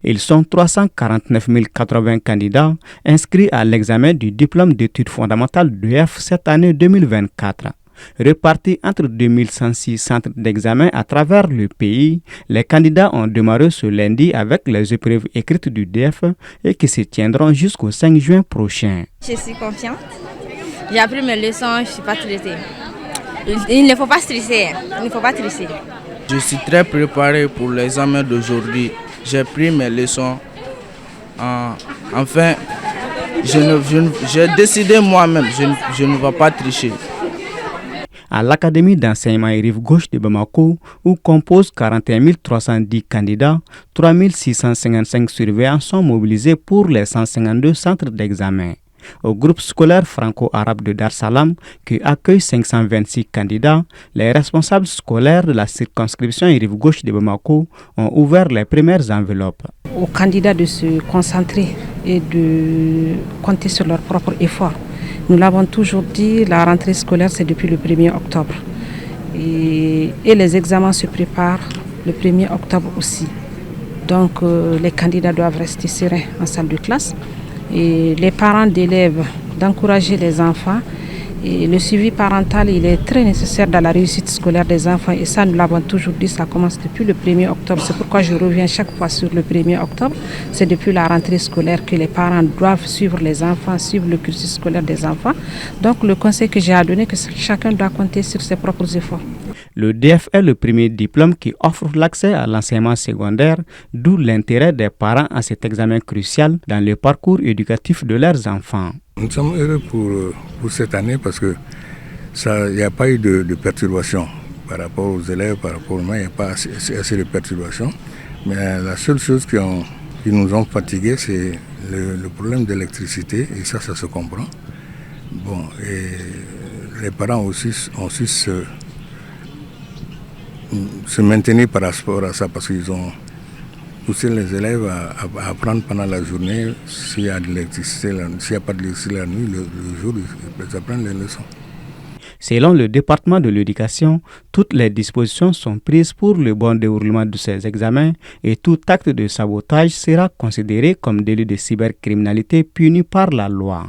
Ils sont 349 080 candidats inscrits à l'examen du diplôme d'études fondamentales d'EF cette année 2024. Répartis entre 2106 centres d'examen à travers le pays, les candidats ont démarré ce lundi avec les épreuves écrites du DEF et qui se tiendront jusqu'au 5 juin prochain. Je suis confiante. J'ai appris mes leçons, je ne suis pas stressée. Il ne faut pas stresser, il ne faut pas tricher. Je suis très préparé pour l'examen d'aujourd'hui. J'ai pris mes leçons. Enfin, j'ai décidé moi-même, je ne vais pas tricher. À l'Académie d'enseignement et rive gauche de Bamako, où composent 41 310 candidats, 3 655 surveillants sont mobilisés pour les 152 centres d'examen. Au groupe scolaire franco-arabe de Dar Salam, qui accueille 526 candidats, les responsables scolaires de la circonscription et rive gauche de Bamako ont ouvert les premières enveloppes. Aux candidats de se concentrer et de compter sur leur propre effort. Nous l'avons toujours dit, la rentrée scolaire c'est depuis le 1er octobre. Et les examens se préparent le 1er octobre aussi. Donc les candidats doivent rester sereins en salle de classe. Et les parents d'élèves d'encourager les enfants. Et le suivi parental, il est très nécessaire dans la réussite scolaire des enfants. Et ça, nous l'avons toujours dit, ça commence depuis le 1er octobre. C'est pourquoi je reviens chaque fois sur le 1er octobre. C'est depuis la rentrée scolaire que les parents doivent suivre les enfants, suivre le cursus scolaire des enfants. Donc le conseil que j'ai à donner, que chacun doit compter sur ses propres efforts. Le DEF est le premier diplôme qui offre l'accès à l'enseignement secondaire, d'où l'intérêt des parents à cet examen crucial dans le parcours éducatif de leurs enfants. Nous sommes heureux pour cette année parce que il n'y a pas eu de perturbations par rapport aux élèves, par rapport aux mains, il n'y a pas assez de perturbations. Mais la seule chose qui nous ont fatigués, c'est le problème d'électricité, et ça se comprend. Bon, et les parents aussi ont su se maintenir par rapport à ça parce qu'ils ont poussé les élèves à apprendre pendant la journée. S'il y a de l'électricité, s'il n'y a pas d'électricité la nuit, le jour, ils apprennent les leçons. Selon le département de l'éducation, toutes les dispositions sont prises pour le bon déroulement de ces examens et tout acte de sabotage sera considéré comme délit de cybercriminalité puni par la loi.